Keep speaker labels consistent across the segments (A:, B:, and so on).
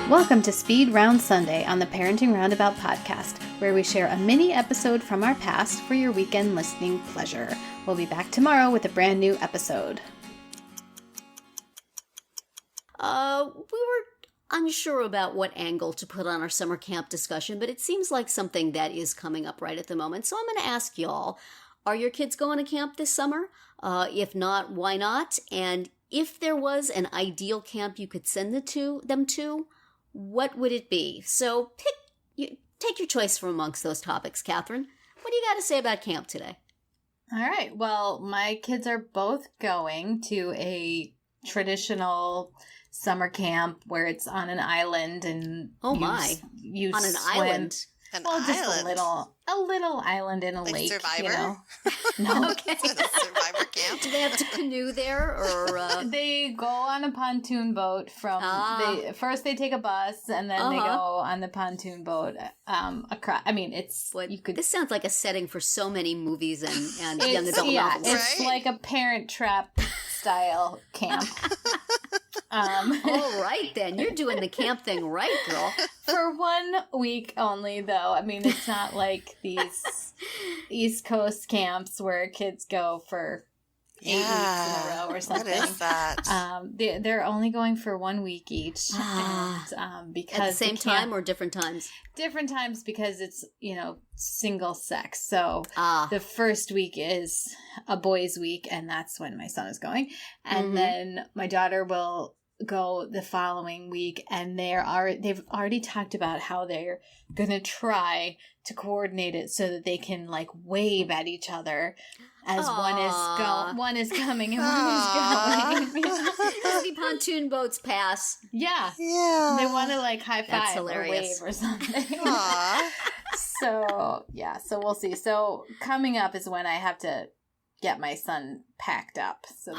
A: Welcome to Speed Round Sunday on the Parenting Roundabout podcast, where we share a mini episode from our past for your weekend listening pleasure. We'll be back tomorrow with a brand new episode.
B: We were unsure about what angle to put on our summer camp discussion, but it seems like something that is coming up right at the moment. So I'm going to ask y'all, are your kids going to camp this summer? If not, why not? And if there was an ideal camp you could send them to, what would it be? So take your choice from amongst those topics, Catherine. What do you got to say about camp today?
A: All right. Well, my kids are both going to a traditional summer camp where it's on an island and you
B: on an
A: swim.
B: island.
A: Just a little island in a
C: like
A: lake.
C: Survivor?
A: You know? No.
B: Okay.
C: Is it a Survivor camp?
B: Do they have to canoe there, or
A: They go on a pontoon boat first they take a bus and then they go on the pontoon boat across. I mean,
B: this sounds like a setting for so many movies and young adult novels.
A: It's like a Parent Trap style camp.
B: All right, then. You're doing the camp thing right, girl.
A: For 1 week only, though. I mean, it's not like these East Coast camps where kids go for 8 weeks in a row or something.
C: What is that?
A: They're only going for 1 week each. And, because
B: at the same time or different times?
A: Different times because it's, single sex. So the first week is a boys' week, and that's when my son is going. And then my daughter will go the following week, and they've already talked about how they're going to try to coordinate it so that they can wave at each other as one is coming and one is going.
B: The pontoon boats pass.
A: Yeah. They want to high five or wave or something. So we'll see. So coming up is when I have to get my son packed up. So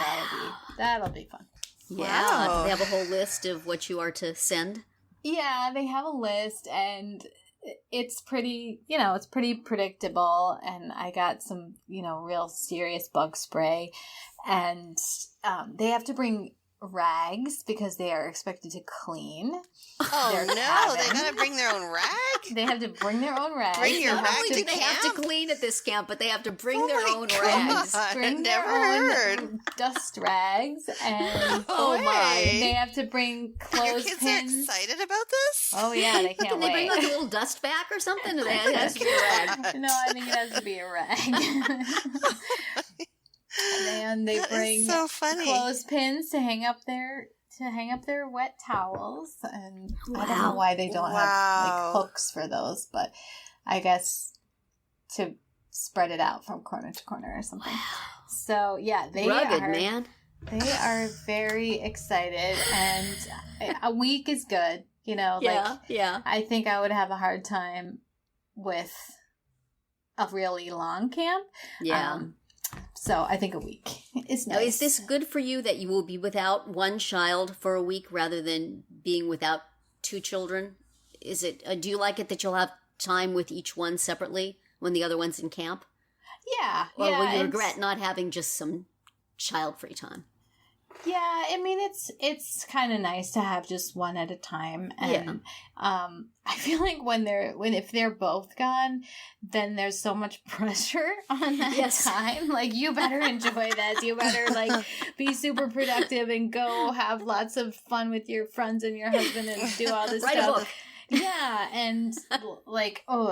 A: that'll be fun.
B: Yeah.
C: Wow.
B: They have a whole list of what you are to send.
A: Yeah, they have a list, and it's pretty, it's pretty predictable. And I got some, real serious bug spray, and they have to bring rags because they are expected to clean.
C: Oh
A: their
C: no,
A: cabin.
C: they gotta bring their own rag?
A: They have to bring their own rags.
C: Bring your
B: Not
C: rag
B: only
C: to
B: do they have to
C: camp?
B: clean at this camp, but they have to bring their
C: my
B: own
C: God.
B: rags.
A: Bring
C: I've
A: their
C: never
A: own
C: heard.
A: dust rags, and
C: Oh my.
A: they have to bring
C: Your
A: clothespins.
C: kids are excited about this?
A: Oh yeah, they can't
B: Can they bring
A: wait.
B: a little dust back or something? It has to be a rag.
A: No, I think it has to be a rag. And they
C: That is
A: bring
C: so funny.
A: clothespins to hang up their wet towels, and I don't know why they don't have
C: Wow.
A: hooks for those, but I guess to spread it out from corner to corner or something. So yeah, they
B: Rugged,
A: are
B: man.
A: They are very excited, and a week is good.
B: Yeah.
A: I think I would have a hard time with a really long camp.
B: Yeah.
A: So I think a week is
B: Now,
A: nice.
B: is this good for you that you will be without one child for a week rather than being without two children? Is it? Do you like it that you'll have time with each one separately when the other one's in camp?
A: Yeah.
B: Or
A: yeah,
B: will you regret not having just some child-free time?
A: Yeah, I mean it's kind of nice to have just one at a time, and I feel like if they're both gone, then there's so much pressure on that time. You better enjoy this. You better be super productive and go have lots of fun with your friends and your husband and do all this
B: Write
A: stuff.
B: a book.
A: Yeah, and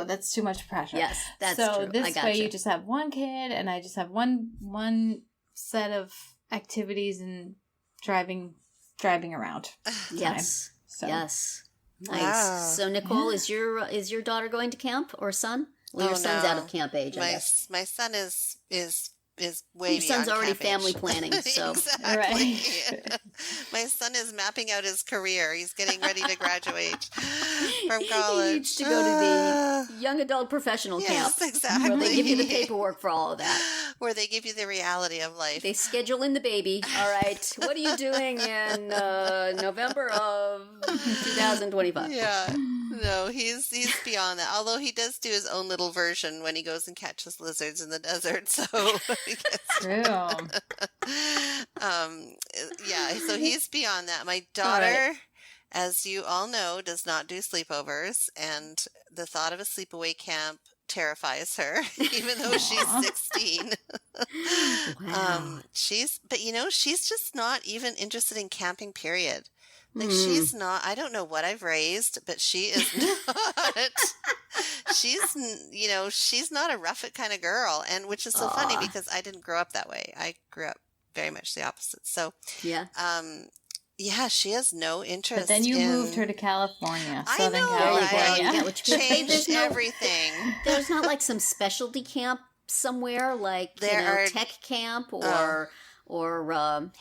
A: that's too much pressure.
B: Yes, that's
A: so
B: true.
A: this way you just have one kid, and I just have one set of activities and driving around.
B: Yes.
A: So.
B: Yes. Nice.
C: Wow.
B: So Nicole, is your daughter going to camp or son? Well, your son's out of camp age, I guess.
C: My son is way
B: Your son's
C: beyond
B: already
C: camp
B: family
C: age.
B: planning, so
C: Exactly.
A: Right.
C: My son is mapping out his career. He's getting ready to graduate from college.
B: He needs to go to the young adult professional camp.
C: Yes, exactly.
B: Where they give you the paperwork for all of that.
C: Where they give you the reality of life.
B: They schedule in the baby. All right, what are you doing in November of 2025?
C: Yeah. No, he's beyond that. Although he does do his own little version when he goes and catches lizards in the desert. So
A: True.
C: yeah, so he's beyond that. My daughter as you all know, does not do sleepovers, and the thought of a sleepaway camp terrifies her, even though she's 16.
B: Wow.
C: But she's just not even interested in camping, period. Like, she's not, I don't know what I've raised, but she is not, she's not a rough it kind of girl. And which is so funny because I didn't grow up that way. I grew up very much the opposite. So,
B: yeah.
C: Yeah, she has no interest.
A: But then you moved her to California, Southern
C: California.
A: California.
B: Right?
C: Changed everything.
B: There's not like some specialty camp somewhere, like tech camp or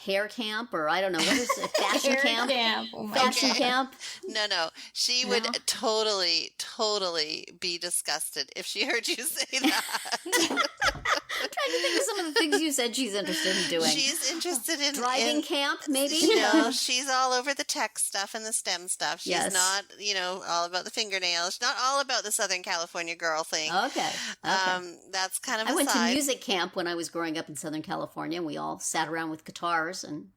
B: hair camp, or I don't know, what is it, fashion camp? Fashion camp?
C: No. She would totally be disgusted if she heard you say that.
B: I'm trying to think of some of the things you said she's interested in doing.
C: She's interested in
B: driving camp, maybe?
C: She's all over the tech stuff and the STEM stuff. She's not, all about the fingernails. She's not all about the Southern California girl thing.
B: Okay.
C: That's kind of
B: I went to music camp when I was growing up in Southern California. We all sat around with guitars and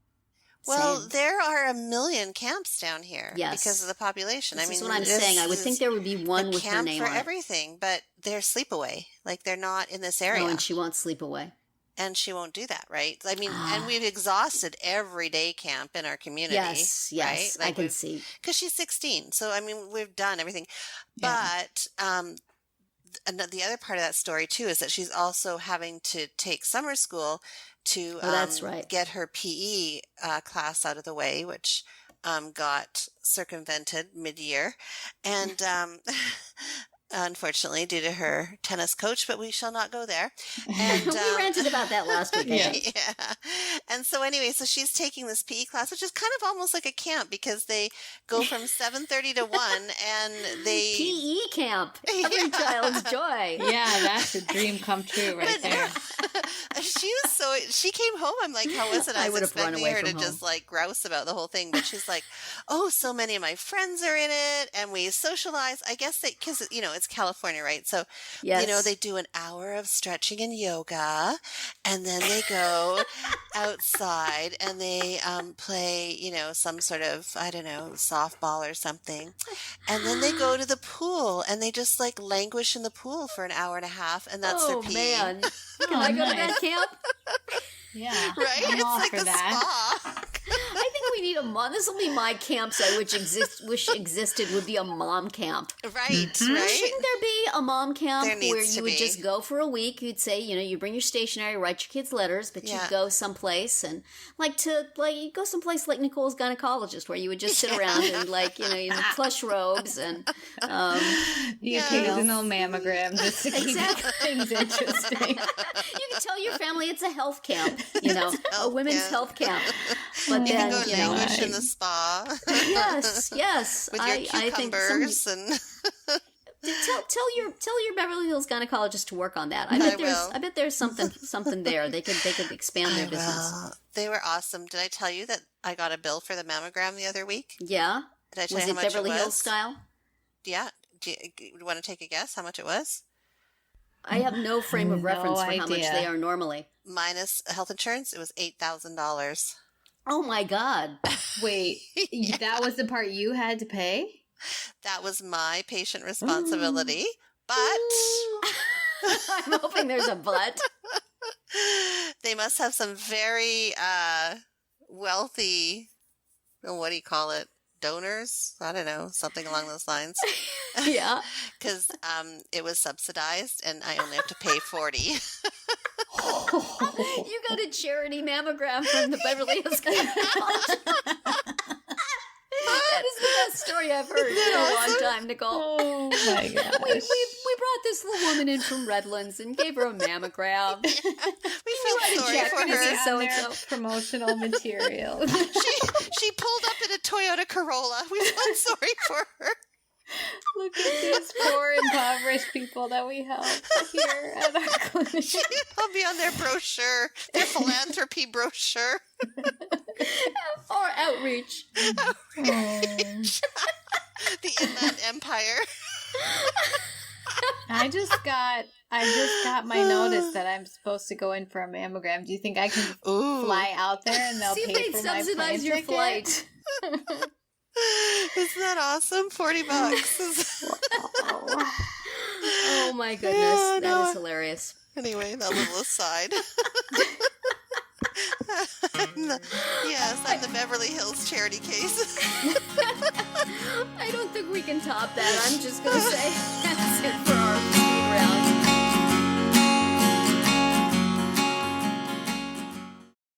B: sang.
C: There are a million camps down here because of the population.
B: This is what I'm saying. I would think there would be one with her name
C: for
B: on it.
C: everything, but they're sleepaway. Like, they're not in this area.
B: Oh, and she won't sleep away.
C: And she won't do that, right? I mean, and we've exhausted everyday camp in our community.
B: Yes,
C: right? Like,
B: I can see.
C: Because she's 16. So, I mean, we've done everything. But the other part of that story, too, is that she's also having to take summer school to
B: that's right.
C: get her PE class out of the way, which got circumvented mid-year. And unfortunately, due to her tennis coach, but we shall not go there. And
B: we ranted about that last week.
C: Yeah. And so anyway, so she's taking this PE class, which is kind of almost like a camp because they go from 7:30 to 1 and they
B: PE camp. Every child's joy.
A: Yeah, that's a dream come true right there.
C: She came home, I'm like, how was it? I was expecting her to just like grouse about the whole thing, but she's like, oh, so many of my friends are in it and we socialize. I guess because it's California, right? So, they do an hour of stretching and yoga, and then they go outside and they play, some sort of, I don't know, softball or something. And then they go to the pool and they just like languish in the pool for an hour and a half, and that's their PE.
B: Man. Can I go to that camp?
A: Yeah.
C: Right?
A: I'm
C: it's
A: all
C: like
A: for
C: a
A: that.
C: spa.
B: I think we need a mom. This will be my camps I wish existed would be a mom camp.
C: Right, right.
B: Shouldn't there be a mom camp
C: There needs
B: where
C: to
B: you would
C: be.
B: just go for a week? You'd say, you bring your stationery, write your kids letters, but you'd go someplace and you'd go someplace like Nicole's gynecologist where you would just sit around and in plush robes and
A: the occasional mammogram just to keep things interesting.
B: You can tell your family it's a health camp, a women's health camp. But
C: You
B: then,
C: can go languish in the spa.
B: Yes.
C: With your cucumbers and
B: tell your Beverly Hills gynecologist to work on that. I bet there's something there. They could expand their business.
C: They were awesome. Did I tell you that I got a bill for the mammogram the other week?
B: Yeah.
C: Did I tell
B: Was
C: you
B: it
C: how much
B: Beverly
C: it was?
B: Hills style?
C: Yeah. Do you want to take a guess how much it was?
B: I have no frame of reference for how much they are normally.
C: Minus health insurance, it was $8,000.
B: Oh my God.
A: Wait, that was the part you had to pay?
C: That was my patient responsibility. But
B: I'm hoping there's a but.
C: They must have some very wealthy, what do you call it? Donors? I don't know, something along those lines.
B: Yeah.
C: Because it was subsidized and I only have to pay $40.
B: You got a charity mammogram from the Beverly Hills Gynecologist. That is the best story I've heard in a long time, Nicole.
A: Oh my gosh.
B: We brought this little woman in from Redlands and gave her a mammogram.
C: We feel sorry for her.
A: So promotional material.
C: She pulled up in a Toyota Corolla. We felt sorry for her.
A: Look at these poor impoverished people that we help here at our clinic.
C: I'll be on their brochure, their philanthropy brochure.
B: Or outreach.
C: Outreach. The Inland Empire.
A: I just got my notice that I'm supposed to go in for a mammogram. Do you think I can fly out there and they'll
B: see
A: pay
B: if
A: for
B: they
A: my
B: subsidize
A: plane
B: your
A: ticket?
B: flight.
C: Isn't that awesome? $40.
B: Oh my goodness. That is hilarious.
C: Anyway, that little aside. Yes, I'm the Beverly Hills charity case.
B: I don't think we can top that, I'm just going to say.